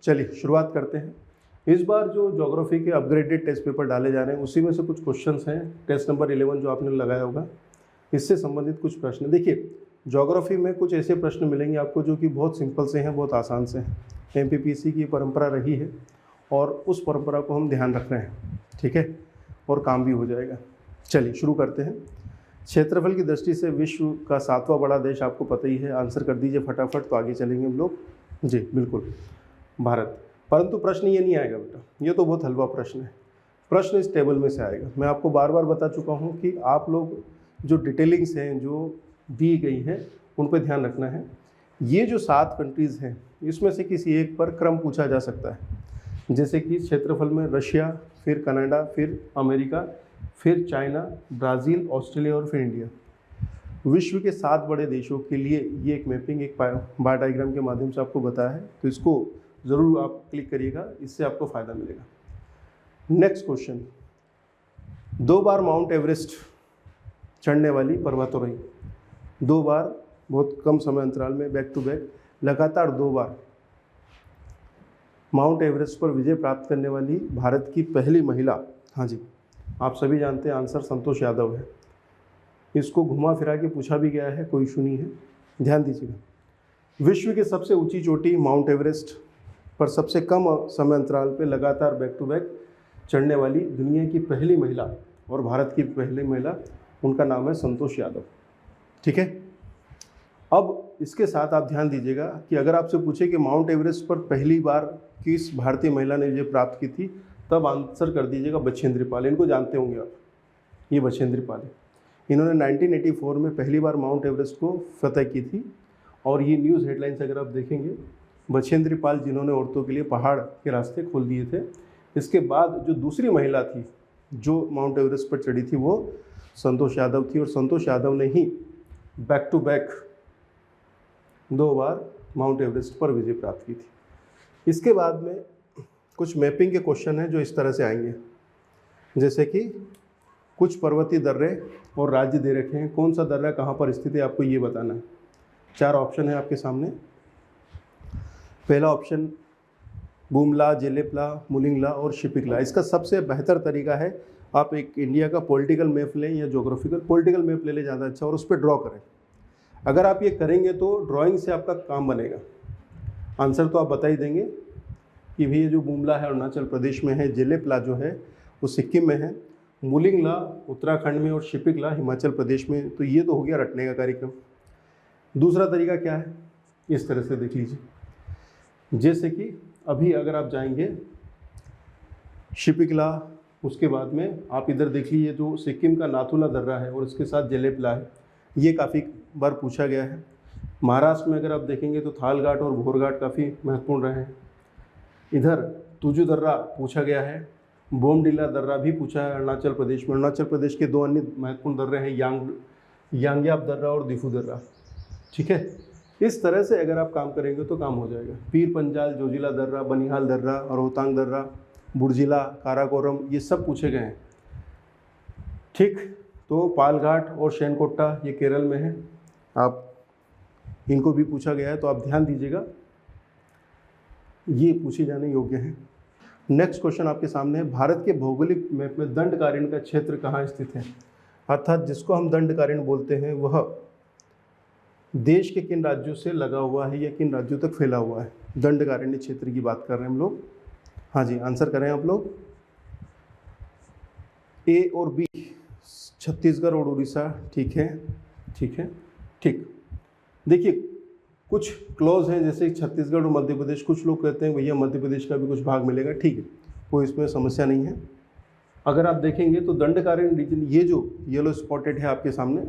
चलिए शुरुआत करते हैं। इस बार जो ज्योग्राफी के अपग्रेडेड टेस्ट पेपर डाले जा रहे हैं उसी में से कुछ क्वेश्चंस हैं टेस्ट नंबर 11 जो आपने लगाया होगा, इससे संबंधित कुछ प्रश्न। देखिए ज्योग्राफी में कुछ ऐसे प्रश्न मिलेंगे आपको जो कि बहुत सिंपल से हैं, बहुत आसान से हैं। एमपीपीसी की परंपरा रही है और उस परंपरा को हम ध्यान रख रहे हैं, ठीक है, और काम भी हो जाएगा। चलिए शुरू करते हैं। क्षेत्रफल की दृष्टि से विश्व का 7वां बड़ा देश आपको पता ही है, आंसर कर दीजिए फटाफट, तो आगे चलेंगे हम लोग। जी बिल्कुल, भारत। परंतु प्रश्न ये नहीं आएगा बेटा, ये तो बहुत हलवा प्रश्न है। प्रश्न इस टेबल में से आएगा। मैं आपको बार बार बता चुका हूँ कि आप लोग जो डिटेलिंग्स हैं जो दी गई हैं उन पर ध्यान रखना है। ये जो 7 कंट्रीज़ हैं इसमें से किसी एक पर क्रम पूछा जा सकता है, जैसे कि क्षेत्रफल में रशिया, फिर कनाडा, फिर अमेरिका, फिर चाइना, ब्राज़ील, ऑस्ट्रेलिया और फिर इंडिया। विश्व के 7 बड़े देशों के लिए ये एक मैपिंग, एक बार डायग्राम के माध्यम से आपको बताया है, तो इसको ज़रूर आप क्लिक करिएगा, इससे आपको फ़ायदा मिलेगा। नेक्स्ट क्वेश्चन, 2 बार माउंट एवरेस्ट चढ़ने वाली पर्वतारोही, 2 बार बहुत कम समय अंतराल में बैक टू बैक लगातार 2 बार माउंट एवरेस्ट पर विजय प्राप्त करने वाली भारत की पहली महिला, हाँ जी आप सभी जानते हैं आंसर संतोष यादव है। इसको घुमा फिरा के पूछा भी गया है, कोई इशू नहीं है, ध्यान दीजिएगा। विश्व की सबसे ऊंची चोटी माउंट एवरेस्ट पर सबसे कम समय अंतराल पे लगातार बैक टू बैक चढ़ने वाली दुनिया की पहली महिला और भारत की पहली महिला, उनका नाम है संतोष यादव, ठीक है। अब इसके साथ आप ध्यान दीजिएगा कि अगर आपसे पूछे कि माउंट एवरेस्ट पर पहली बार किस भारतीय महिला ने विजय प्राप्त की थी, तब आंसर कर दीजिएगा बछेंद्री पाल। इनको जानते होंगे आप, ये बछेंद्री पाल है। इन्होंने 1984 में पहली बार माउंट एवरेस्ट को फतह की थी और ये न्यूज़ हेडलाइंस अगर आप देखेंगे, बछेंद्री पाल जिन्होंने औरतों के लिए पहाड़ के रास्ते खोल दिए थे। इसके बाद जो दूसरी महिला थी जो माउंट एवरेस्ट पर चढ़ी थी वो संतोष यादव थी, और संतोष यादव ने ही बैक टू बैक 2 बार माउंट एवरेस्ट पर विजय प्राप्त की थी। इसके बाद में कुछ मैपिंग के क्वेश्चन हैं जो इस तरह से आएंगे, जैसे कि कुछ पर्वतीय दर्रे और राज्य दे रखे हैं, कौन सा दर्रा कहाँ पर स्थित है आपको ये बताना है। 4 ऑप्शन है आपके सामने। पहला ऑप्शन बुमला, जेलेपला, मुलिंगला और शिपिकला। इसका सबसे बेहतर तरीका है आप एक इंडिया का पॉलिटिकल मैप लें या ज्योग्राफिकल पॉलिटिकल मैप ले लें, ज़्यादा अच्छा, और उस पर ड्रॉ करें। अगर आप ये करेंगे तो ड्राइंग से आपका काम बनेगा। आंसर तो आप बता ही देंगे कि भैया जो बुमला है अरुणाचल प्रदेश में है, जेलेपला जो है वो सिक्किम में है, मुलिंगला उत्तराखंड में और शिपिकला हिमाचल प्रदेश में। तो ये तो हो गया रटने का कार्यक्रम। दूसरा तरीका क्या है, इस तरह से देख लीजिए, जैसे कि अभी अगर आप जाएंगे शिपिकला, उसके बाद में आप इधर देख लीजिए जो सिक्किम का नाथुला दर्रा है और उसके साथ जेलेपला है, ये काफ़ी बार पूछा गया है। महाराष्ट्र में अगर आप देखेंगे तो थालघाट और भोरघाट काफ़ी महत्वपूर्ण रहे हैं। इधर तुजू दर्रा पूछा गया है, बोमडिला दर्रा भी पूछा है अरुणाचल प्रदेश में। अरुणाचल प्रदेश के 2 अन्य महत्वपूर्ण दर्रे हैं, यांग्याप दर्रा और दिफू दर्रा, ठीक है। इस तरह से अगर आप काम करेंगे तो काम हो जाएगा। पीर पंजाल, जोजिला दर्रा, बनिहाल दर्रा, रोहतांग दर्रा, बुर्जिला, काराकोरम, ये सब पूछे गए हैं, ठीक। तो पालघाट और शैनकोट्टा ये केरल में है, आप इनको भी पूछा गया है, तो आप ध्यान दीजिएगा, ये पूछे जाने योग्य हैं। नेक्स्ट क्वेश्चन आपके सामने है, भारत के भौगोलिक मैप में दंडकारण्य का क्षेत्र कहाँ स्थित है, अर्थात जिसको हम दंडकारण्य बोलते हैं वह देश के किन राज्यों से लगा हुआ है या किन राज्यों तक फैला हुआ है। दंडकारण्य क्षेत्र की बात कर रहे हैं हम लोग। हाँ जी, आंसर करें आप लोग। ए और बी, छत्तीसगढ़ और उड़ीसा, ठीक है, ठीक है, ठीक। देखिए कुछ क्लॉज हैं जैसे छत्तीसगढ़ और मध्य प्रदेश, कुछ लोग कहते हैं भैया मध्य प्रदेश का भी कुछ भाग मिलेगा, ठीक है, कोई इसमें समस्या नहीं है। अगर आप देखेंगे तो दंडकारण्य रीजन, ये जो येलो स्पॉटेड है आपके सामने,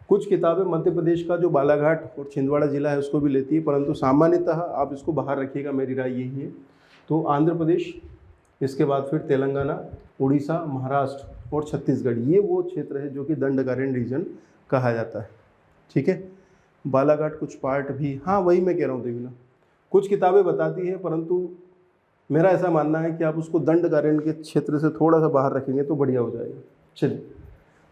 कुछ किताबें मध्य प्रदेश का जो बालाघाट और छिंदवाड़ा जिला है उसको भी लेती है, परंतु सामान्यतः आप इसको बाहर रखिएगा, मेरी राय यही है। तो आंध्र प्रदेश, इसके बाद फिर तेलंगाना, उड़ीसा, महाराष्ट्र और छत्तीसगढ़, ये वो क्षेत्र है जो कि दंडकारण्य रीजन कहा जाता है, ठीक है। बालाघाट कुछ पार्ट भी, हाँ वही मैं कह रहा हूँ, देखना कुछ किताबें बताती हैं, परंतु मेरा ऐसा मानना है कि आप उसको दंडकारण्य के क्षेत्र से थोड़ा सा बाहर रखेंगे तो बढ़िया हो जाएगा। चलिए,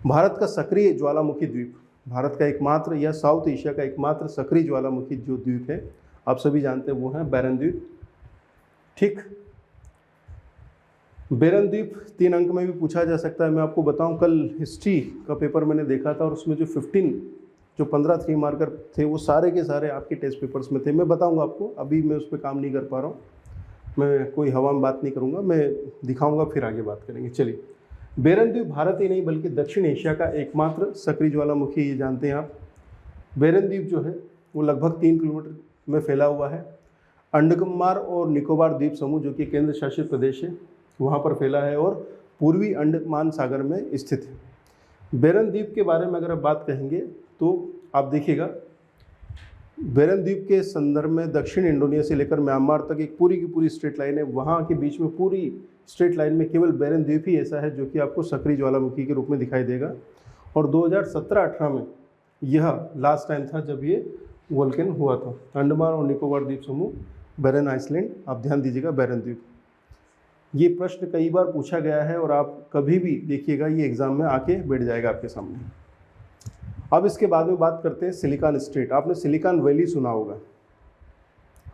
भारत का सक्रिय ज्वालामुखी द्वीप, भारत का एकमात्र या साउथ एशिया का एकमात्र सक्रिय ज्वालामुखी जो द्वीप है आप सभी जानते हैं वो है बैरन द्वीप। ठीक। बेरन द्वीप 3 अंक में भी पूछा जा सकता है। मैं आपको बताऊं, कल हिस्ट्री का पेपर मैंने देखा था और उसमें जो 15 3 मार्कर थे वो सारे के सारे आपके टेस्ट पेपर्स में थे। मैं बताऊंगा आपको, अभी मैं उस पर काम नहीं कर पा रहा हूँ, मैं कोई हवा में बात नहीं करूँगा, मैं दिखाऊंगा फिर आगे बात करेंगे। चलिए, बेरन द्वीप भारत ही नहीं बल्कि दक्षिण एशिया का एकमात्र सक्रिय ज्वालामुखी, ये जानते हैं आप। बेरन द्वीप जो है वो लगभग 3 किलोमीटर में फैला हुआ है। अंडमान और निकोबार द्वीप समूह जो कि केंद्र शासित प्रदेश है वहाँ पर फैला है और पूर्वी अंडमान सागर में स्थित है। बेरन द्वीप के बारे में अगर आप बात कहेंगे तो आप देखिएगा, बेरन द्वीप के संदर्भ में दक्षिण इंडोनेशिया से लेकर म्यांमार तक एक पूरी की पूरी स्ट्रेट लाइन है। वहाँ के बीच में पूरी स्ट्रेट लाइन में केवल बेरन द्वीप ही ऐसा है जो कि आपको सक्रिय ज्वालामुखी के रूप में दिखाई देगा। और 2017-18 में यह लास्ट टाइम था जब ये वोल्केन हुआ था। अंडमान और निकोबार द्वीप समूह, बेरन आइसलैंड, आप ध्यान दीजिएगा बेरन द्वीप। ये प्रश्न कई बार पूछा गया है और आप कभी भी देखिएगा ये एग्जाम में आके बैठ जाएगा आपके सामने। अब इसके बाद में बात करते हैं सिलिकॉन स्टेट। आपने सिलिकॉन वैली सुना होगा,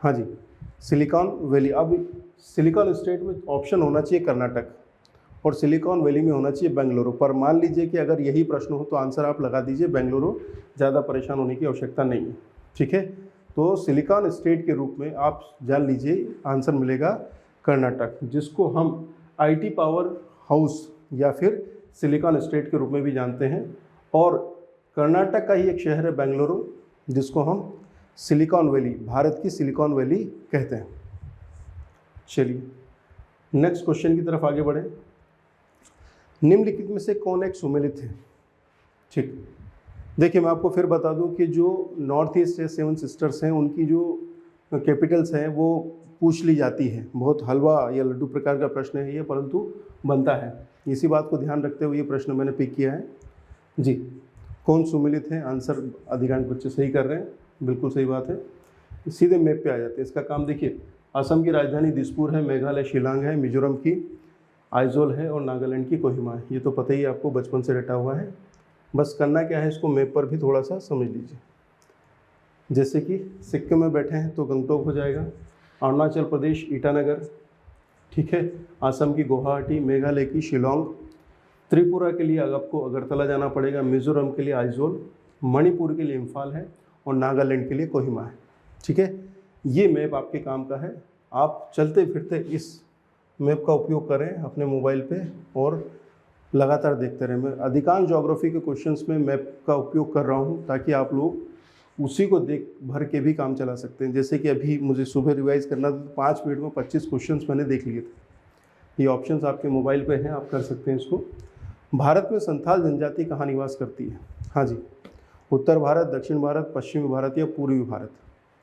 हाँ जी, सिलिकॉन वैली। अब सिलिकॉन स्टेट में ऑप्शन होना चाहिए कर्नाटक और सिलिकॉन वैली में होना चाहिए बेंगलुरु। पर मान लीजिए कि अगर यही प्रश्न हो तो आंसर आप लगा दीजिए बेंगलुरु, ज़्यादा परेशान होने की आवश्यकता नहीं है। ठीक है, तो सिलिकॉन स्टेट के रूप में आप जान लीजिए आंसर मिलेगा कर्नाटक, जिसको हम IT पावर हाउस या फिर सिलिकॉन स्टेट के रूप में भी जानते हैं। और कर्नाटक का ही एक शहर है बेंगलुरु, जिसको हम सिलिकॉन वैली, भारत की सिलिकॉन वैली कहते हैं। चलिए नेक्स्ट क्वेश्चन की तरफ आगे बढ़े। निम्नलिखित में से कौन एक सुमेलित है? ठीक, देखिए मैं आपको फिर बता दूं कि जो नॉर्थ ईस्ट से 7 सिस्टर्स हैं उनकी जो कैपिटल्स हैं वो पूछ ली जाती है। बहुत हलवा या लड्डू प्रकार का प्रश्न है ये, परंतु बनता है। इसी बात को ध्यान रखते हुए ये प्रश्न मैंने पिक किया है जी। कौन सुमेलित है? आंसर अधिकांश बच्चे सही कर रहे हैं, बिल्कुल सही बात है। सीधे मैप पे आ जाते हैं। इसका काम देखिए, असम की राजधानी दिसपुर है, मेघालय शिलांग है, मिजोरम की आइजोल है और नागालैंड की कोहिमा है। ये तो पता ही आपको, बचपन से रटा हुआ है। बस करना क्या है, इसको मैप पर भी थोड़ा सा समझ लीजिए। जैसे कि सिक्किम में बैठे हैं तो गंगटोक हो जाएगा, अरुणाचल प्रदेश ईटानगर, ठीक है, असम की गुवाहाटी, मेघालय की शिलोंग, त्रिपुरा के लिए आपको अगरतला जाना पड़ेगा, मिजोरम के लिए आइजोल, मणिपुर के लिए इम्फाल है और नागालैंड के लिए कोहिमा है। ठीक है, ये मैप आपके काम का है। आप चलते फिरते इस मैप का उपयोग करें अपने मोबाइल पे और लगातार देखते रहें। मैं अधिकांश ज्योग्राफी के क्वेश्चंस में मैप का उपयोग कर रहा हूँ ताकि आप लोग उसी को देख भर के भी काम चला सकते हैं। जैसे कि अभी मुझे सुबह रिवाइज करना था, 5 मिनट में 25 क्वेश्चंस मैंने देख लिए थे। ये ऑप्शंस आपके मोबाइल पे हैं, आप कर सकते हैं इसको। भारत में संथाल जनजाति कहाँ निवास करती है? हाँ जी, उत्तर भारत, दक्षिण भारत, पश्चिमी भारत या पूर्वी भारत?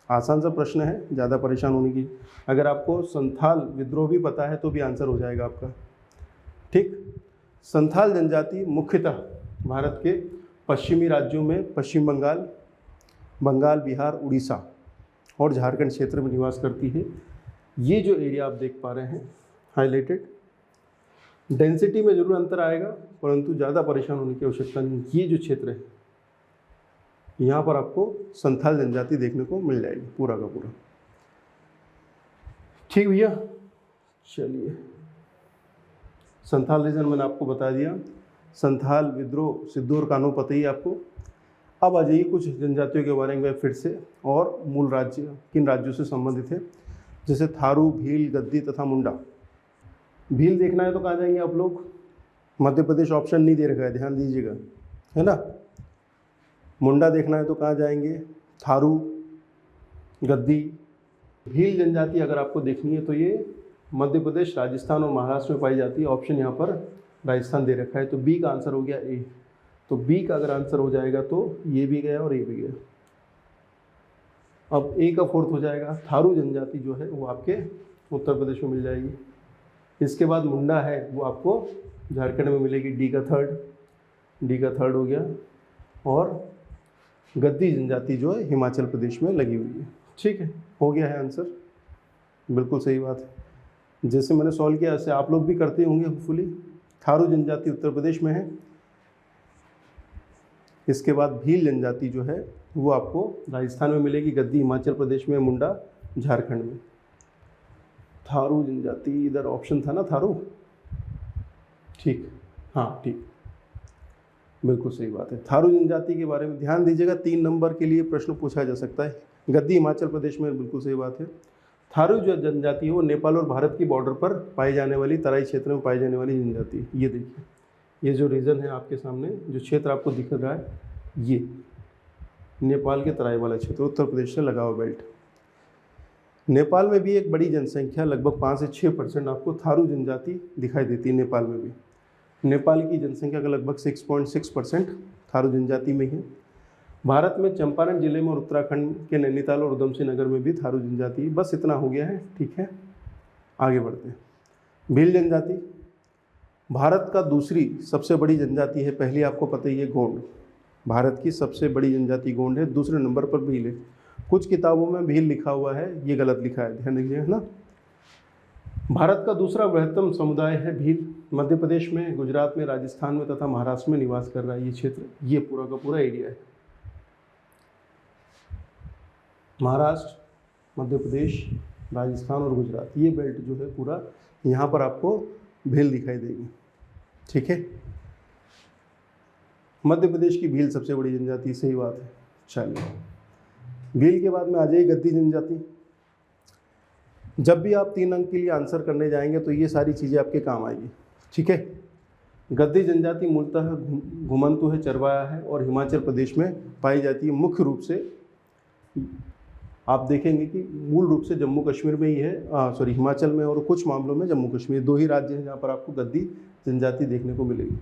आसान सा प्रश्न है, ज़्यादा परेशान होने की। अगर आपको संथाल विद्रोह भी पता है तो भी आंसर हो जाएगा आपका। ठीक, संथाल जनजाति मुख्यतः भारत के पश्चिमी राज्यों में पश्चिम बंगाल, बिहार, उड़ीसा और झारखंड क्षेत्र में निवास करती है। ये जो एरिया आप देख पा रहे हैं हाईलाइटेड, डेंसिटी में जरूर अंतर आएगा परंतु ज़्यादा परेशान होने की आवश्यकता नहीं। ये जो क्षेत्र है यहाँ पर आपको संथाल जनजाति देखने को मिल जाएगी पूरा का पूरा। ठीक भैया, चलिए संथाल रीजन मैंने आपको बता दिया। संथाल विद्रोह, सिद्धू और कान्हो पता ही आपको। अब आ जाइए कुछ जनजातियों के बारे में फिर से, और मूल राज्य किन राज्यों से संबंधित है, जैसे थारू, भील, गद्दी तथा मुंडा। भील देखना है तो कहाँ जाएंगे आप लोग? मध्य प्रदेश ऑप्शन नहीं दे रखा है, ध्यान दीजिएगा, है ना। मुंडा देखना है तो कहाँ जाएंगे? थारू, गद्दी। भील जनजाति अगर आपको देखनी है तो ये मध्य प्रदेश, राजस्थान और महाराष्ट्र में पाई जाती है। ऑप्शन यहाँ पर राजस्थान दे रखा है, तो बी का आंसर हो गया ए। तो बी का अगर आंसर हो जाएगा तो ये भी गया और ये भी गया। अब ए का 4th हो जाएगा। थारू जनजाति जो है वो आपके उत्तर प्रदेश में मिल जाएगी। इसके बाद मुंडा है वो आपको झारखंड में मिलेगी, डी का 3rd हो गया। और गद्दी जनजाति जो है हिमाचल प्रदेश में लगी हुई है। ठीक है, हो गया है आंसर, बिल्कुल सही बात है। जैसे मैंने सॉल्व किया ऐसे आप लोग भी करते होंगे होपफुली। थारू जनजाति उत्तर प्रदेश में है। इसके बाद भील जनजाति जो है वो आपको राजस्थान में मिलेगी, गद्दी हिमाचल प्रदेश में, मुंडा झारखंड में। थारू जनजाति, इधर ऑप्शन था ना थारू, ठीक, हाँ ठीक, बिल्कुल सही बात है। थारू जनजाति के बारे में ध्यान दीजिएगा, 3 नंबर के लिए प्रश्न पूछा जा सकता है। गद्दी हिमाचल प्रदेश में, बिल्कुल सही बात है। थारू जो जनजाति है वो नेपाल और भारत की बॉर्डर पर पाई जाने वाली तराई क्षेत्र में पाई जाने वाली जनजाति है। ये देखिए, ये जो रीजन है आपके सामने, जो क्षेत्र आपको दिख रहा है, ये नेपाल के तराई वाला क्षेत्र, उत्तर प्रदेश से लगा हुआ बेल्ट। नेपाल में भी एक बड़ी जनसंख्या, लगभग 5 से 6% आपको थारू जनजाति दिखाई देती है नेपाल में भी। नेपाल की जनसंख्या का लगभग 6.6% थारू जनजाति में है। भारत में चंपारण जिले में और उत्तराखंड के नैनीताल और उधमसिंह नगर में भी थारू जनजाति। बस इतना हो गया है, ठीक है, आगे बढ़ते हैं। भील जनजाति भारत का दूसरी सबसे बड़ी जनजाति है। पहली आपको पता ही है गोंड, भारत की सबसे बड़ी जनजाति गोंड है, दूसरे नंबर पर भील है। कुछ किताबों में भील लिखा हुआ है, ये गलत लिखा है, ध्यान दीजिए, है ना। भारत का दूसरा बृहत्तम समुदाय है भील। मध्य प्रदेश में, गुजरात में, राजस्थान में तथा महाराष्ट्र में निवास कर रहा है ये क्षेत्र। ये पूरा का पूरा एरिया है, महाराष्ट्र, मध्य प्रदेश, राजस्थान और गुजरात, ये बेल्ट जो है पूरा, यहाँ पर आपको भील दिखाई देगी, ठीक है। मध्य प्रदेश की भील सबसे बड़ी जनजाति, सही बात है। चलिए, भील के बाद में आ जाइए गद्दी जनजाति। जब भी आप 3 अंक के लिए आंसर करने जाएंगे तो ये सारी चीज़ें आपके काम आएगी, ठीक है। गद्दी जनजाति मूलतः घुमंतु है, चरवाया है और हिमाचल प्रदेश में पाई जाती है। मुख्य रूप से आप देखेंगे कि मूल रूप से जम्मू कश्मीर में ही है, हिमाचल में, और कुछ मामलों में जम्मू कश्मीर, 2 ही राज्य हैं जहाँ पर आपको गद्दी जनजाति देखने को मिलेगी।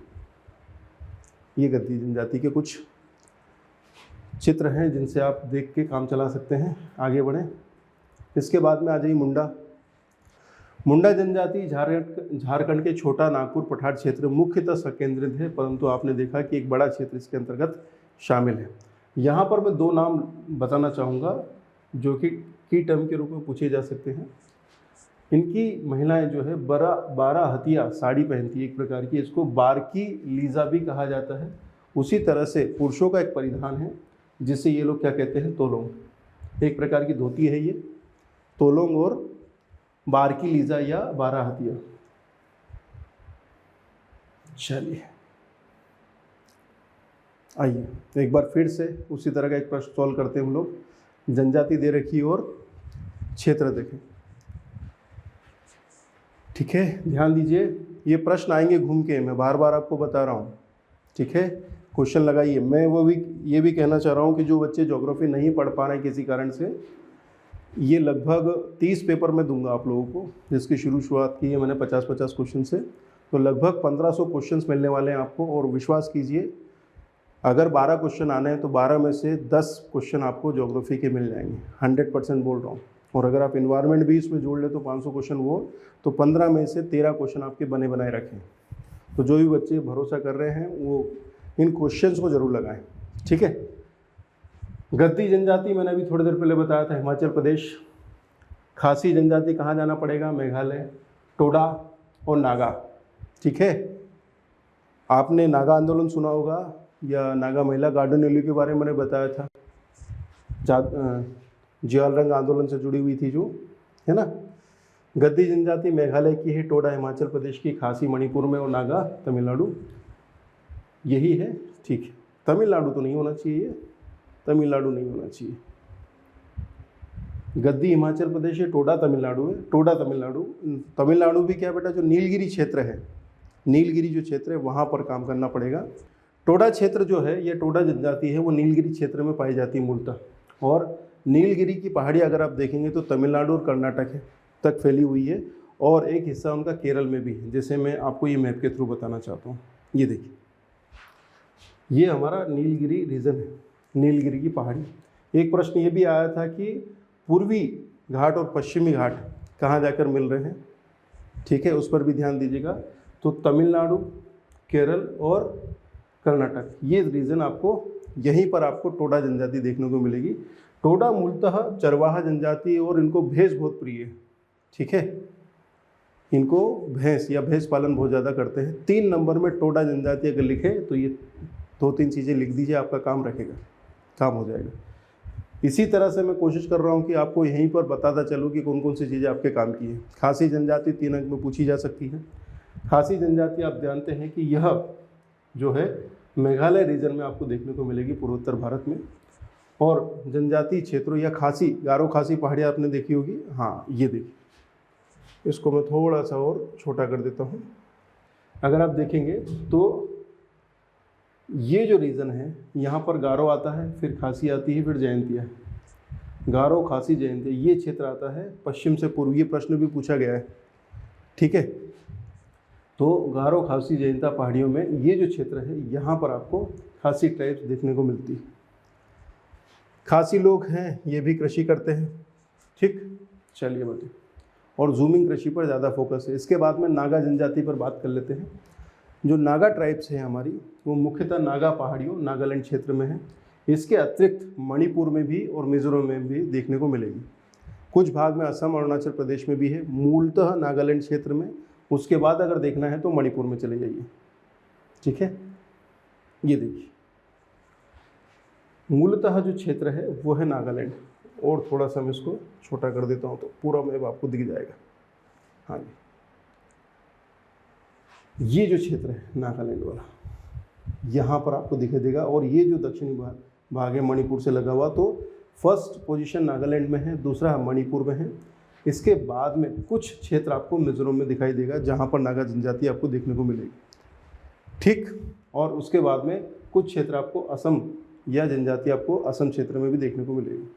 ये गद्दी जनजाति के कुछ चित्र हैं जिनसे आप देख के काम चला सकते हैं। आगे बढ़ें। इसके बाद में आ जाइए मुंडा। मुंडा जनजाति झारखंड के छोटा नागपुर पठार क्षेत्र मुख्यतः संकेंद्रित है, परंतु आपने देखा कि एक बड़ा क्षेत्र इसके अंतर्गत शामिल है। यहाँ पर मैं 2 नाम बताना चाहूँगा जो कि की टर्म के रूप में पूछे जा सकते हैं। इनकी महिलाएं जो है 12 हथिया साड़ी पहनती है, एक प्रकार की, इसको बारकी लीजा भी कहा जाता है। उसी तरह से पुरुषों का एक परिधान है जिसे ये लोग क्या कहते हैं, तोलोंग, एक प्रकार की धोती है ये, तोलोंग और बारकी लीजा या 12 हथिया। चलिए आइए एक बार फिर से उसी तरह का एक प्रश्न सॉल्व करते हैं हम लोग। जनजाति दे रखी और क्षेत्र देखें, ठीक है। ध्यान दीजिए, ये प्रश्न आएंगे घूम के, मैं बार बार आपको बता रहा हूँ, ठीक है। क्वेश्चन लगाइए। मैं ये भी कहना चाह रहा हूँ कि जो बच्चे ज्योग्राफी नहीं पढ़ पा रहे हैं किसी कारण से, ये लगभग 30 पेपर में दूंगा आप लोगों को, जिसकी शुरुआत की है मैंने 50-50 क्वेश्चन से, तो लगभग 1500 क्वेश्चंस मिलने वाले हैं आपको। और विश्वास कीजिए, अगर 12 क्वेश्चन आने हैं तो 12 में से 10 क्वेश्चन आपको ज्योग्राफी के मिल जाएंगे, 100% बोल रहा हूँ। और अगर आप इन्वायरमेंट भी इसमें जोड़ ले तो 500 क्वेश्चन वो, तो 15 में से 13 क्वेश्चन आपके बने बनाए रखें। तो जो भी बच्चे भरोसा कर रहे हैं वो इन क्वेश्चंस को जरूर लगाएं, ठीक है। गद्दी जनजाति मैंने अभी थोड़ी देर पहले बताया था, हिमाचल प्रदेश। खासी जनजाति कहाँ जाना पड़ेगा, मेघालय, टोडा और नागा, ठीक है। आपने नागा आंदोलन सुना होगा या नागा महिला गार्डन रैली के बारे में मैंने बताया था, ज्वालरंग आंदोलन से जुड़ी हुई थी जो, है ना। गद्दी जनजाति मेघालय की है, टोडा हिमाचल प्रदेश की, खासी मणिपुर में और नागा तमिलनाडु, यही है, ठीक है। तमिलनाडु तो नहीं होना चाहिए, तमिलनाडु नहीं होना चाहिए। गद्दी हिमाचल प्रदेश है, टोडा तमिलनाडु है, टोडा तमिलनाडु। तमिलनाडु भी क्या बेटा, जो नीलगिरी क्षेत्र है, नीलगिरी जो क्षेत्र है वहाँ पर काम करना पड़ेगा। टोडा क्षेत्र जो है, ये टोडा जनजाति है, वो नीलगिरी क्षेत्र में पाई जाती है मूलतः। और नीलगिरी की पहाड़ी अगर आप देखेंगे तो तमिलनाडु और कर्नाटक तक फैली हुई है, और एक हिस्सा उनका केरल में भी है, जैसे मैं आपको ये मैप के थ्रू बताना चाहता हूँ। ये देखिए, ये हमारा नीलगिरी रीजन है, नीलगिरी की पहाड़ी। एक प्रश्न ये भी आया था कि पूर्वी घाट और पश्चिमी घाट कहाँ जाकर मिल रहे हैं, ठीक है, उस पर भी ध्यान दीजिएगा। तो तमिलनाडु, केरल और कर्नाटक, ये रीजन आपको, यहीं पर आपको टोडा जनजाति देखने को मिलेगी। टोडा मूलतः चरवाहा जनजाति और इनको भैंस बहुत प्रिय है, ठीक है। इनको भैंस या भैंस पालन बहुत ज़्यादा करते हैं। 3 नंबर में टोडा जनजाति अगर लिखे तो ये 2-3 चीज़ें लिख दीजिए, आपका काम रखेगा, काम हो जाएगा। इसी तरह से मैं कोशिश कर रहा हूँ कि आपको यहीं पर बताता चलूँ कि कौन कौन सी चीज़ें आपके काम की हैं। खासी जनजाति 3 अंक में पूछी जा सकती है। खासी जनजाति आप जानते हैं कि यह जो है मेघालय रीजन में आपको देखने को मिलेगी, पूर्वोत्तर भारत में। और जनजातीय क्षेत्रों या खासी, गारो खासी पहाड़ियाँ आपने देखी होगी। हाँ, ये देखिए, इसको मैं थोड़ा सा और छोटा कर देता हूँ। अगर आप देखेंगे तो ये जो रीजन है, यहाँ पर गारो आता है, फिर खासी आती है, फिर जयंतिया। गारो, खासी, जयंतिया, ये क्षेत्र आता है पश्चिम से पूर्व। ये प्रश्न भी पूछा गया है, ठीक है। तो गारो, खासी, जयंतिया पहाड़ियों में ये जो क्षेत्र है, यहाँ पर आपको खासी ट्राइब्स देखने को मिलती है। खासी लोग हैं, ये भी कृषि करते हैं, ठीक। चलिए बताइए, और जूमिंग कृषि पर ज़्यादा फोकस है। इसके बाद में नागा जनजाति पर बात कर लेते हैं। जो नागा ट्राइब्स हैं हमारी, वो मुख्यतः नागा पहाड़ियों, नागालैंड क्षेत्र में है। इसके अतिरिक्त मणिपुर में भी और मिजोरम में भी देखने को मिलेगी। कुछ भाग में असम, अरुणाचल प्रदेश में भी है, मूलतः नागालैंड क्षेत्र में। उसके बाद अगर देखना है तो मणिपुर में चले जाइए, ठीक है। ये देखिए, मूलतः जो क्षेत्र है वो है नागालैंड। और थोड़ा सा मैं इसको छोटा कर देता हूँ तो पूरा मैप आपको दिख जाएगा। हाँ जी, ये जो क्षेत्र है नागालैंड वाला, यहाँ पर आपको दिखाई देगा। और ये जो दक्षिणी भाग है मणिपुर से लगा हुआ, तो फर्स्ट पोजीशन नागालैंड में है, दूसरा मणिपुर में है। इसके बाद में कुछ क्षेत्र आपको मिजोरम में दिखाई देगा, जहाँ पर नागा जनजाति आपको देखने को मिलेगी, ठीक। और उसके बाद में कुछ क्षेत्र आपको असम या जनजाति आपको असम क्षेत्र में भी देखने को मिलेगी,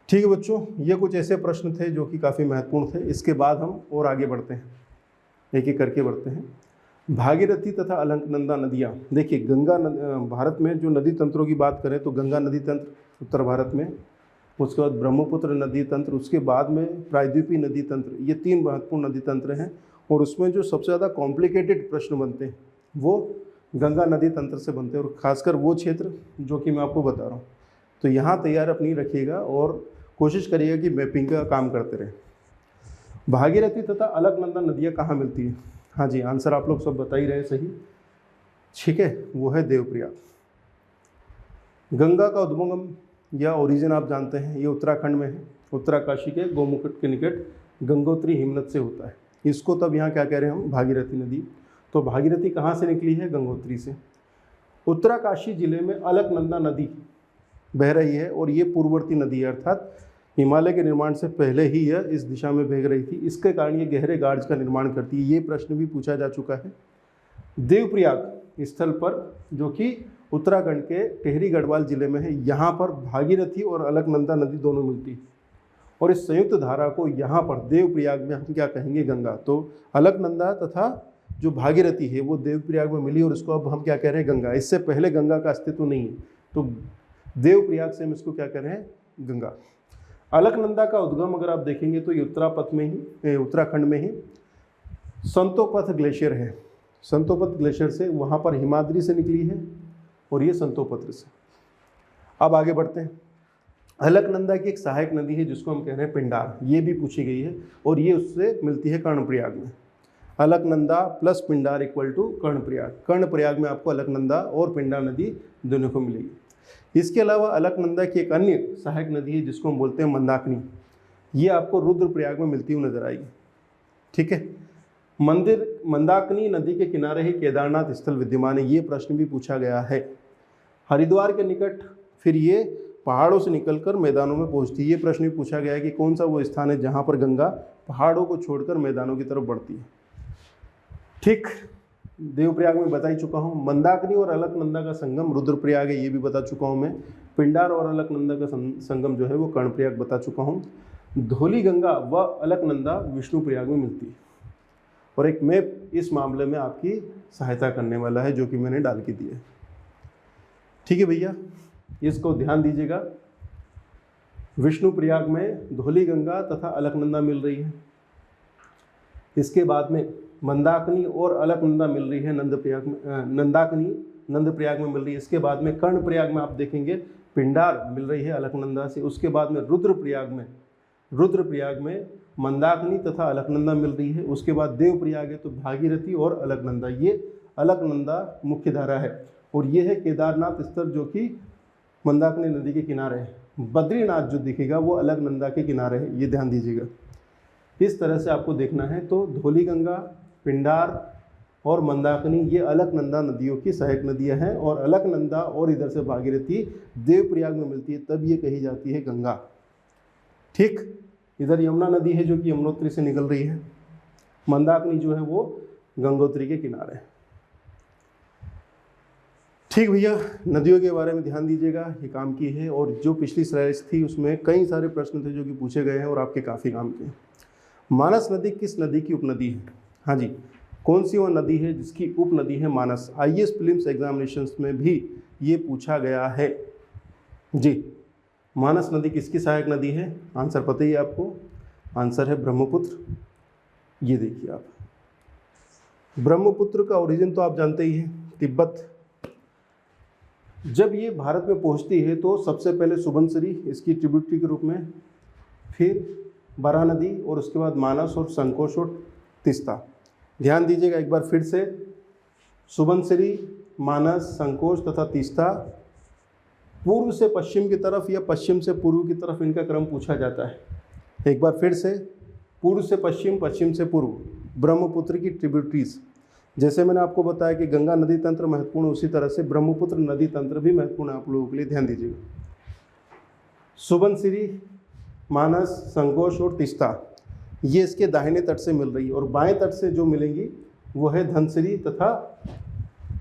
ठीक है बच्चों। ये कुछ ऐसे प्रश्न थे जो कि काफ़ी महत्वपूर्ण थे। इसके बाद हम और आगे बढ़ते हैं, एक एक करके बढ़ते हैं। भागीरथी तथा अलकनंदा नदियाँ, देखिए गंगा भारत में जो नदी तंत्रों की बात करें तो गंगा नदी तंत्र उत्तर भारत में, उसके बाद ब्रह्मपुत्र नदी तंत्र, उसके बाद में प्रायद्वीपीय नदी तंत्र। ये 3 महत्वपूर्ण नदी तंत्र हैं। और उसमें जो सबसे ज़्यादा कॉम्प्लिकेटेड प्रश्न बनते हैं वो गंगा नदी तंत्र से बनते हैं, और ख़ासकर वो क्षेत्र जो कि मैं आपको बता रहा हूँ। तो यहाँ तैयार अपनी रखिएगा और कोशिश करिएगा कि मैपिंग का काम करते रहें। भागीरथी तथा अलकनंदा नदियाँ कहाँ मिलती है? हाँ जी, आंसर आप लोग सब बता ही रहे सही, ठीक है, वो है देवप्रयाग। गंगा का उद्गम या ओरिजिन आप जानते हैं, ये उत्तराखंड में है। उत्तराकाशी के गोमुकुट के निकट गंगोत्री हिमनद से होता है। इसको तब यहाँ क्या कह रहे हैं हम? भागीरथी नदी। तो भागीरथी कहाँ से निकली है? गंगोत्री से। उत्तराकाशी जिले में अलकनंदा नदी बह रही है, और ये पूर्ववर्ती नदी है, अर्थात हिमालय के निर्माण से पहले ही यह इस दिशा में बह रही थी। इसके कारण ये गहरे गार्ज का निर्माण करती है। ये प्रश्न भी पूछा जा चुका है। देवप्रयाग स्थल पर, जो कि उत्तराखंड के टिहरी गढ़वाल जिले में है, यहाँ पर भागीरथी और अलकनंदा नदी दोनों मिलती है। और इस संयुक्त धारा को यहाँ पर देवप्रयाग में हम क्या कहेंगे? गंगा। तो अलकनंदा तथा जो भागीरथी है वो देवप्रयाग में मिली, और इसको अब हम क्या कह रहे हैं? गंगा। इससे पहले गंगा का अस्तित्व नहीं है, तो देवप्रयाग से हम इसको क्या कह रहे हैं? गंगा। अलकनंदा का उद्गम अगर आप देखेंगे तो ये उत्तराखंड में ही संतोपथ ग्लेशियर है। संतोपथ ग्लेशियर से, वहाँ पर हिमाद्री से निकली है, और ये संतोपत्र से। अब आगे बढ़ते हैं। अलकनंदा की एक सहायक नदी है जिसको हम कह रहे हैं पिंडार, ये भी पूछी गई है, और ये उससे मिलती है कर्णप्रयाग में। Alaknanda plus Pindar equal to Karnaprayag. Karnaprayag में आपको अलकनंदा और पिंडार नदी दोनों को मिलेगी। इसके अलावा अलकनंदा की एक अन्य सहायक नदी है जिसको हम बोलते हैं मंदाकिनी। ये आपको रुद्रप्रयाग में मिलती हुई नजर आएगी, ठीक है। मंदाकिनी नदी के किनारे ही केदारनाथ स्थल विद्यमान है। ये प्रश्न भी पूछा गया है। हरिद्वार के निकट फिर ये पहाड़ों से निकलकर मैदानों में पहुंचती है। ये प्रश्न भी पूछा गया है कि कौन सा वो स्थान है जहाँ पर गंगा पहाड़ों को छोड़कर मैदानों की तरफ बढ़ती है, ठीक। देवप्रयाग में बता ही चुका हूँ। मंदाकिनी और अलकनंदा का संगम रुद्रप्रयाग है, ये भी बता चुका हूँ मैं। पिंडार और अलकनंदा का संगम जो है वो कर्णप्रयाग बता चुका हूँ। धौली गंगा व अलकनंदा विष्णुप्रयाग में मिलती है। और एक मैप इस मामले में आपकी सहायता करने वाला है जो कि मैंने डाल के दिया है, ठीक है भैया, इसको ध्यान दीजिएगा। विष्णुप्रयाग में धौली गंगा तथा अलकनंदा मिल रही है। इसके बाद में मंदाकिनी और अलकनंदा मिल रही है नंदप्रयाग में। नंदप्रयाग में मिल रही है। इसके बाद में कर्णप्रयाग में आप देखेंगे पिंडार मिल रही है अलकनंदा से। उसके बाद में रुद्रप्रयाग में मंदाकिनी तथा अलकनंदा मिल रही है। उसके बाद देवप्रयाग है, तो भागीरथी और अलकनंदा। ये अलकनंदा मुख्य धारा है, और ये है केदारनाथ स्थल जो कि मंदाकिनी नदी के किनारे है। बद्रीनाथ जो दिखेगा वो अलकनंदा के किनारे है, ये ध्यान दीजिएगा। इस तरह से आपको देखना है। तो धौलीगंगा, पिंडार और मंदाकिनी ये अलकनंदा नदियों की सहायक नदियां हैं, और अलकनंदा और इधर से भागीरथी देवप्रयाग में मिलती है, तब ये कही जाती है गंगा। ठीक, इधर यमुना नदी है जो कि यमुनोत्री से निकल रही है, मंदाकिनी जो है वो गंगोत्री के किनारे है। ठीक भैया, नदियों के बारे में ध्यान दीजिएगा, ये काम की है। और जो पिछली स्लाइड्स थी उसमें कई सारे प्रश्न थे जो कि पूछे गए हैं और आपके काफ़ी काम के। मानस नदी किस नदी की उपनदी है? हाँ जी, कौन सी वह नदी है जिसकी उपनदी है मानस? आईएएस प्रीलिम्स एग्जामिनेशंस में भी ये पूछा गया है जी। मानस नदी किसकी सहायक नदी है? आंसर पता ही है आपको, आंसर है ब्रह्मपुत्र। ये देखिए आप, ब्रह्मपुत्र का ओरिजिन तो आप जानते ही हैं, तिब्बत। जब ये भारत में पहुंचती है तो सबसे पहले सुबनसिरी इसकी ट्रिब्यूटरी के रूप में, फिर बरा नदी, और उसके बाद मानस और संकोश और तीस्ता। ध्यान दीजिएगा एक बार फिर से, सुबनसिरी, मानस, संकोश तथा तीस्ता पूर्व से पश्चिम की तरफ या पश्चिम से पूर्व की तरफ इनका क्रम पूछा जाता है। एक बार फिर से, पूर्व से पश्चिम, पश्चिम से पूर्व, ब्रह्मपुत्र की ट्रिब्यूटरीज। जैसे मैंने आपको बताया कि गंगा नदी तंत्र महत्वपूर्ण, उसी तरह से ब्रह्मपुत्र नदी तंत्र भी महत्वपूर्ण है आप लोगों के लिए, ध्यान दीजिएगा। सुबनसिरी, मानस, संकोश और तीस्ता ये इसके दाहिने तट से मिल रही है, और बाएं तट से जो मिलेंगी वो है धनसिरी तथा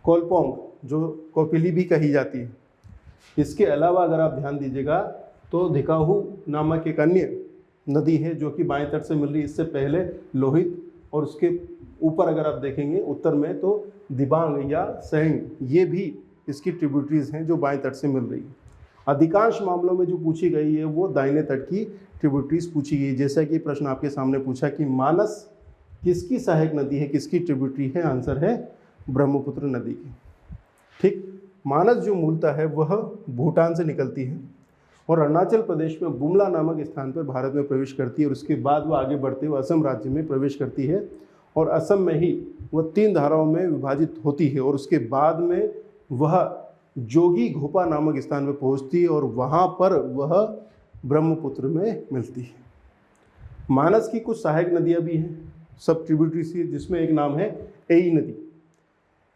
कोलपोंग, जो कोपिली भी कही जाती है। इसके अलावा अगर आप ध्यान दीजिएगा तो धिकाहू नामक एक अन्य नदी है जो कि बाएं तट से मिल रही है। इससे पहले लोहित, और उसके ऊपर अगर आप देखेंगे उत्तर में तो दिबांग या सैंग, ये भी इसकी ट्रिब्यूटरीज हैं जो बाएं तट से मिल रही है। अधिकांश मामलों में जो पूछी गई है वो दाहिने तट की ट्रिब्यूटरीज पूछी गई। जैसा कि प्रश्न आपके सामने पूछा कि मानस किसकी सहायक नदी है, किसकी ट्रिब्यूटरी है? आंसर है ब्रह्मपुत्र नदी की। ठीक, मानस जो मूलतः है वह भूटान से निकलती है और अरुणाचल प्रदेश में बुमला नामक स्थान पर भारत में प्रवेश करती है, और उसके बाद वह आगे बढ़ते हुए असम राज्य में प्रवेश करती है, और असम में ही वह 3 धाराओं में विभाजित होती है, और उसके बाद में वह जोगी घोपा नामक स्थान में पहुंचती है, और वहां पर वह ब्रह्मपुत्र में मिलती है। मानस की कुछ सहायक नदियां भी हैं, सब ट्रिब्यूटरी सी, जिसमें एक नाम है एई नदी।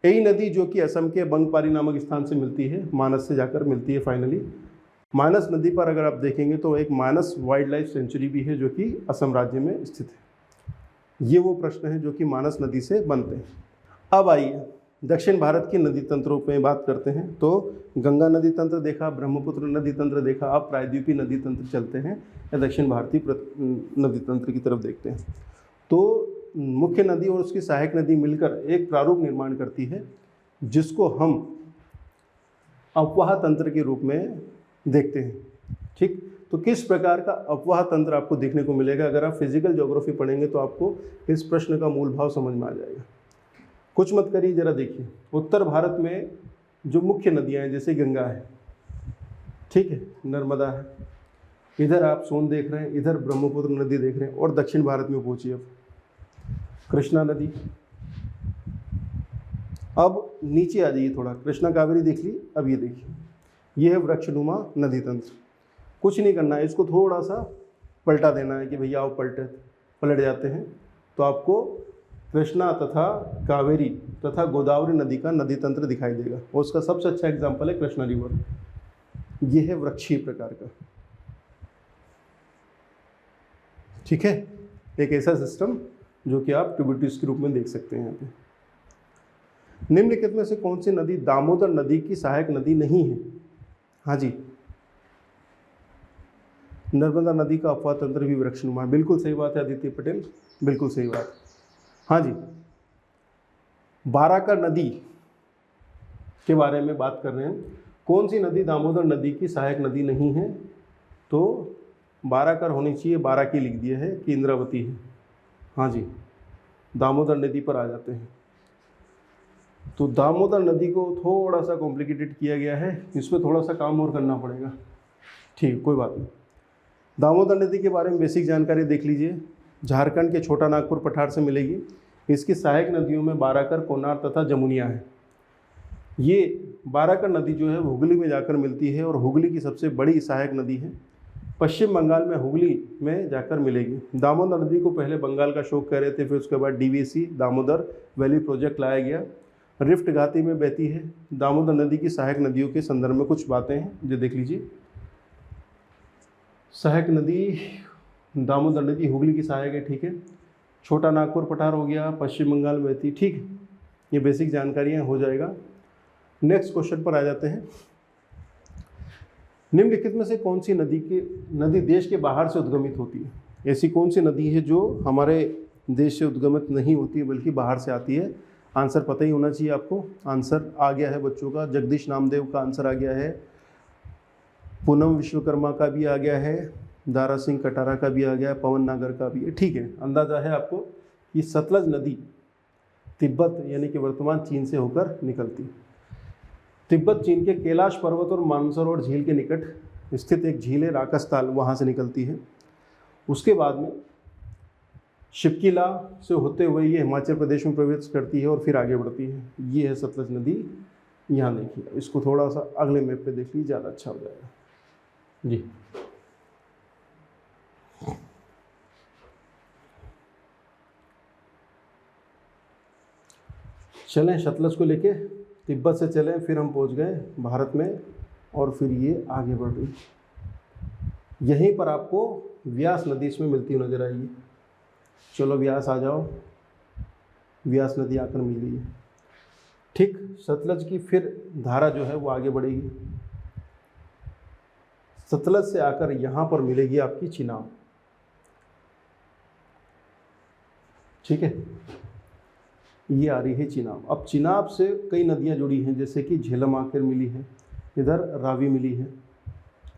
एई नदी जो कि असम के बंगपारी नामक स्थान से मिलती है, मानस से जाकर मिलती है फाइनली। मानस नदी पर अगर आप देखेंगे तो एक मानस वाइल्ड लाइफ सेंचुरी भी है जो कि असम राज्य में स्थित है। ये वो प्रश्न है जो कि मानस नदी से बनते हैं। अब आइए दक्षिण भारत के नदी तंत्रों में बात करते हैं। तो गंगा नदी तंत्र देखा, ब्रह्मपुत्र नदी तंत्र देखा, अब प्रायद्वीपीय नदी तंत्र चलते हैं या दक्षिण भारतीय नदी तंत्र की तरफ देखते हैं। तो मुख्य नदी और उसकी सहायक नदी मिलकर एक प्रारूप निर्माण करती है जिसको हम अपवाह तंत्र के रूप में देखते हैं। ठीक, तो किस प्रकार का अपवाह तंत्र आपको देखने को मिलेगा? अगर आप फिजिकल ज्योग्राफी पढ़ेंगे तो आपको इस प्रश्न का मूल भाव समझ में आ जाएगा। कुछ मत करिए, जरा देखिए। उत्तर भारत में जो मुख्य नदियां हैं जैसे गंगा है, ठीक है, नर्मदा है, इधर आप सोन देख रहे हैं, इधर ब्रह्मपुत्र नदी देख रहे हैं, और दक्षिण भारत में पहुंचिए अब कृष्णा नदी। अब नीचे आ जाइए थोड़ा, कृष्णा कावेरी देख ली। अब ये देखिए, ये है वृक्षनुमा नदी तंत्र। कुछ नहीं करना है, इसको थोड़ा सा पलटा देना है कि भैया आओ पलट जाते हैं, तो आपको कृष्णा तथा कावेरी तथा गोदावरी नदी का नदी तंत्र दिखाई देगा, और उसका सबसे अच्छा एग्जाम्पल है कृष्णा रिवर। ये है वृक्षीय प्रकार का, ठीक है, एक ऐसा सिस्टम जो कि आप ट्रिब्यूटरीज के रूप में देख सकते हैं यहाँ पे। निम्नलिखित में से कौन सी नदी दामोदर नदी की सहायक नदी नहीं है? हाँ जी, नर्मदा नदी का अपवाह तंत्र भी वृक्षनुमा है। बिल्कुल सही बात है आदित्य पटेल, बिल्कुल सही बात। हाँ जी, बाराकर नदी के बारे में बात कर रहे हैं। कौन सी नदी दामोदर नदी की सहायक नदी नहीं है? तो बाराकर होनी चाहिए, बारा की लिख दिया है कि इंद्रावती है। हाँ जी, दामोदर नदी पर आ जाते हैं। तो दामोदर नदी को थोड़ा सा कॉम्प्लिकेटेड किया गया है, इसमें थोड़ा सा काम और करना पड़ेगा। ठीक, कोई बात नहीं। दामोदर नदी के बारे में बेसिक जानकारी देख लीजिए। झारखंड के छोटा नागपुर पठार से मिलेगी। इसकी सहायक नदियों में बाराकर, कोनार तथा जमुनिया है। ये बाराकर नदी जो है वो हुगली में जाकर मिलती है और हुगली की सबसे बड़ी सहायक नदी है। पश्चिम बंगाल में हुगली में जाकर मिलेगी। दामोदर नदी को पहले बंगाल का शोक कह रहे थे, फिर उसके बाद डीवीसी दामोदर वैली प्रोजेक्ट लाया गया। रिफ्ट घाटी में बहती है। दामोदर नदी की सहायक नदियों के संदर्भ में कुछ बातें हैं जो देख लीजिए। सहायक नदी दामोदर नदी हुगली की सहायक है, ठीक है। छोटा नागपुर पठार हो गया, पश्चिम बंगाल में बहती, ठीक है। ये बेसिक जानकारियाँ हो जाएगा। नेक्स्ट क्वेश्चन पर आ जाते हैं। निम्नलिखित में से कौन सी नदी देश के बाहर से उद्गमित होती है? ऐसी कौन सी नदी है जो हमारे देश से उद्गमित नहीं होती बल्कि बाहर से आती है? आंसर पता ही होना चाहिए आपको। आंसर आ गया है बच्चों का, जगदीश नामदेव का आंसर आ गया है, पूनम विश्वकर्मा का भी आ गया है, दारा सिंह कटारा का भी आ गया है, पवन नागर का भी है, ठीक है। अंदाज़ा है आपको कि सतलज नदी तिब्बत यानी कि वर्तमान चीन से होकर निकलती है। तिब्बत चीन के कैलाश पर्वत और मानसरोवर झील के निकट स्थित एक झील है राकसताल, वहाँ से निकलती है। उसके बाद में शिपकिला से होते हुए ये हिमाचल प्रदेश में प्रवेश करती है और फिर आगे बढ़ती है। ये है सतलज नदी। यहाँ देखिए, इसको थोड़ा सा अगले मैप पे देख लीजिए, ज़्यादा अच्छा हो जाएगा जी। चलें सतलज को लेके तिब्बत से चलें, फिर हम पहुंच गए भारत में और फिर ये आगे बढ़ रही। यहीं पर आपको व्यास नदी इसमें मिलती हुई नजर आएगी। चलो व्यास आ जाओ, व्यास नदी आकर मिल गई है, ठीक। सतलज की फिर धारा जो है वो आगे बढ़ेगी। सतलज से आकर यहाँ पर मिलेगी आपकी चिनाब, ठीक है। ये आ रही है चिनाब। अब चिनाब से कई नदियाँ जुड़ी हैं, जैसे कि झेलम आकर मिली है, इधर रावी मिली है।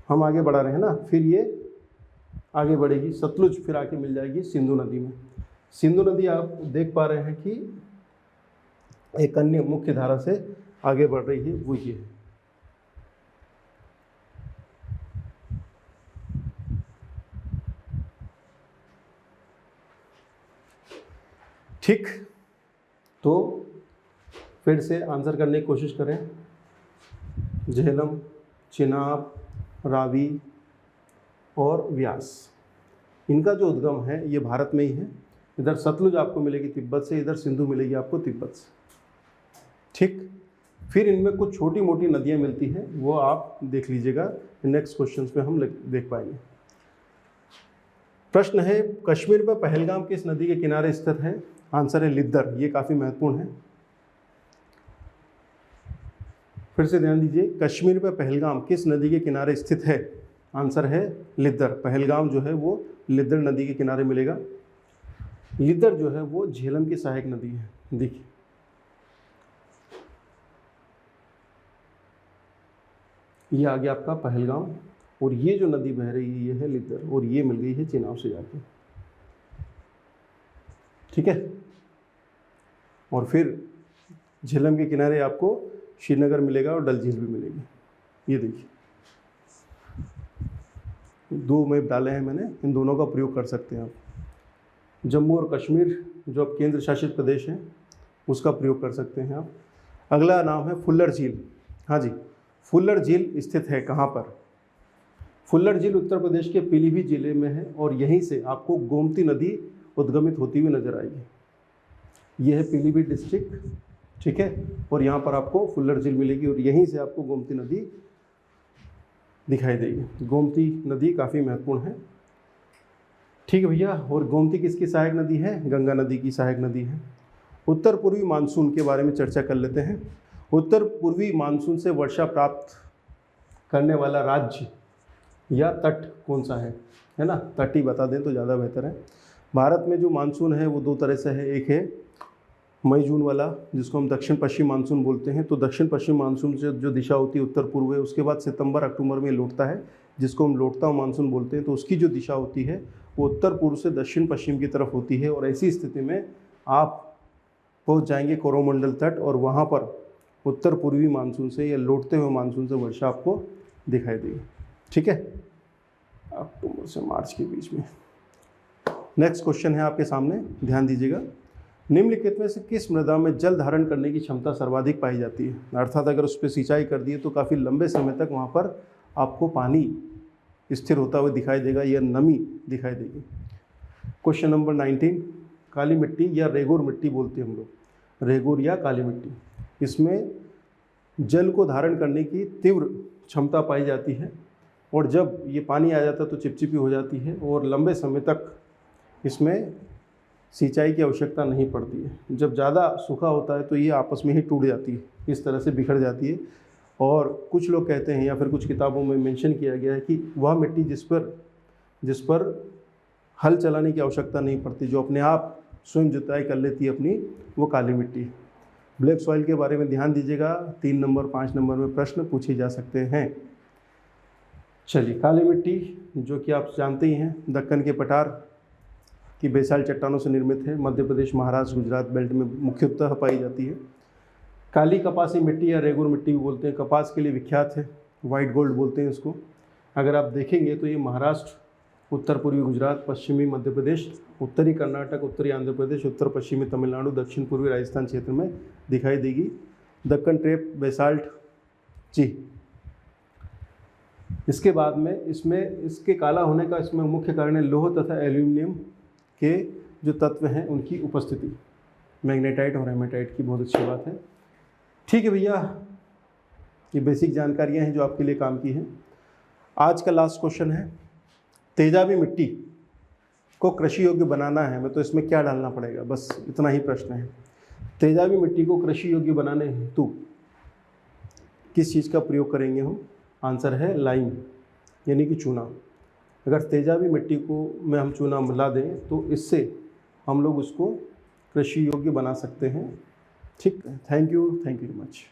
हम आगे बढ़ा रहे हैं ना, फिर ये आगे बढ़ेगी सतलुज, फिर आके मिल जाएगी सिंधु नदी में। सिंधु नदी आप देख पा रहे हैं कि एक अन्य मुख्य धारा से आगे बढ़ रही है, वो ये है। ठीक, तो फिर से आंसर करने की कोशिश करें। झेलम, चिनाब, रावी और व्यास, इनका जो उद्गम है ये भारत में ही है। इधर सतलुज आपको मिलेगी तिब्बत से, इधर सिंधु मिलेगी आपको तिब्बत से, ठीक। फिर इनमें कुछ छोटी मोटी नदियाँ मिलती हैं, वो आप देख लीजिएगा, नेक्स्ट क्वेश्चन में हम देख पाएंगे। प्रश्न है, कश्मीर में पहलगाम किस नदी के किनारे स्थित है? आंसर है लिद्दर। ये काफ़ी महत्वपूर्ण है, फिर से ध्यान दीजिए। कश्मीर में पहलगाम किस नदी के किनारे स्थित है? आंसर है लिद्दर। पहलगाम जो है वो लिद्दर नदी के किनारे मिलेगा। लिद्दर जो है वो झेलम की सहायक नदी है। देखिए ये आ गया आपका पहलगाम, और ये जो नदी बह रही है ये है लिद्दर, और ये मिल गई है चिनाब से जाके, ठीक है। और फिर झेलम के किनारे आपको श्रीनगर मिलेगा और डल झील भी मिलेगी। ये देखिए दो मैप डाले हैं मैंने, इन दोनों का प्रयोग कर सकते हैं आप। जम्मू और कश्मीर जो अब केंद्र शासित प्रदेश है उसका प्रयोग कर सकते हैं आप। अगला नाम है फुल्लर झील। हाँ जी, फुल्लर झील स्थित है कहाँ पर? फुल्लर झील उत्तर प्रदेश के पीलीभीत जिले में है, और यहीं से आपको गोमती नदी उद्गमित होती हुई नजर आएगी। यह है पीलीभीत डिस्ट्रिक्ट, ठीक है, और यहाँ पर आपको फुल्लर झील मिलेगी, और यहीं से आपको गोमती नदी दिखाई देगी। गोमती नदी काफ़ी महत्वपूर्ण है, ठीक है भैया। और गोमती किसकी सहायक नदी है? गंगा नदी की सहायक नदी है। उत्तर पूर्वी मानसून के बारे में चर्चा कर लेते हैं। उत्तर पूर्वी मानसून से वर्षा प्राप्त करने वाला राज्य या तट कौन सा है ना? तट ही बता दें तो ज़्यादा बेहतर है। भारत में जो मानसून है वो दो तरह से है। एक है मई जून वाला, जिसको हम दक्षिण पश्चिम मानसून बोलते हैं। तो दक्षिण पश्चिम मानसून से जो दिशा होती है उत्तर पूर्व है, उसके बाद सितंबर अक्टूबर में लौटता है, जिसको हम लौटता हुआ मानसून बोलते हैं। तो उसकी जो दिशा होती है वो उत्तर पूर्व से दक्षिण पश्चिम की तरफ होती है, और ऐसी स्थिति में आप पहुंच जाएंगे कोरोमंडल तट, और वहाँ पर उत्तर पूर्वी मानसून से या लौटते हुए मानसून से वर्षा आपको दिखाई देगी, ठीक है, अक्टूबर से मार्च के बीच में। नेक्स्ट क्वेश्चन है आपके सामने, ध्यान दीजिएगा। निम्नलिखित में से किस मृदा में जल धारण करने की क्षमता सर्वाधिक पाई जाती है? अर्थात अगर उस पर सिंचाई कर दिए तो काफ़ी लंबे समय तक वहाँ पर आपको पानी स्थिर होता हुआ दिखाई देगा या नमी दिखाई देगी। क्वेश्चन नंबर 19, काली मिट्टी या रेगुर मिट्टी बोलते हैं हम लोग, रेगुर या काली मिट्टी, इसमें जल को धारण करने की तीव्र क्षमता पाई जाती है और जब ये पानी आ जाता है तो चिपचिपी हो जाती है और लंबे समय तक इसमें सिंचाई की आवश्यकता नहीं पड़ती है। जब ज़्यादा सूखा होता है तो ये आपस में ही टूट जाती है, इस तरह से बिखर जाती है। और कुछ लोग कहते हैं या फिर कुछ किताबों में मेंशन किया गया है कि वह मिट्टी जिस पर हल चलाने की आवश्यकता नहीं पड़ती, जो अपने आप स्वयं जुताई कर लेती है अपनी, वो काली मिट्टी। ब्लैक सॉइल के बारे में ध्यान दीजिएगा, 3 नंबर 5 नंबर में प्रश्न पूछे जा सकते हैं। चलिए, काली मिट्टी जो कि आप जानते ही हैं, दक्कन के पठार की बेसाल्ट चट्टानों से निर्मित है, मध्य प्रदेश, महाराष्ट्र, गुजरात बेल्ट में मुख्यतः पाई जाती है। काली कपासी मिट्टी या रेगुर मिट्टी भी बोलते हैं, कपास के लिए विख्यात है, वाइट गोल्ड बोलते हैं इसको। अगर आप देखेंगे तो ये महाराष्ट्र, उत्तर पूर्वी गुजरात, पश्चिमी मध्य प्रदेश, उत्तरी कर्नाटक, उत्तरी आंध्र प्रदेश, उत्तर पश्चिमी तमिलनाडु, दक्षिण पूर्वी राजस्थान क्षेत्र में दिखाई देगी। दक्कन ट्रेप बेसाल्ट जी। इसके बाद में इसके काला होने का इसमें मुख्य कारण है लोह तथा एल्यूमिनियम के जो तत्व हैं उनकी उपस्थिति। मैग्नेटाइट और हेमेटाइट की बहुत अच्छी बात है। ठीक है भैया, ये बेसिक जानकारियाँ हैं जो आपके लिए काम की हैं। आज का लास्ट क्वेश्चन है, तेजाबी मिट्टी को कृषि योग्य बनाना है हमें तो इसमें क्या डालना पड़ेगा? बस इतना ही प्रश्न है। तेजाबी मिट्टी को कृषि योग्य बनाने हेतु किस चीज़ का प्रयोग करेंगे हम? आंसर है लाइम, यानी कि चूना। अगर तेजाबी मिट्टी को में हम चूना मिला दें तो इससे हम लोग उसको कृषि योग्य बना सकते हैं। ठीक है, थैंक यू वेरी मच।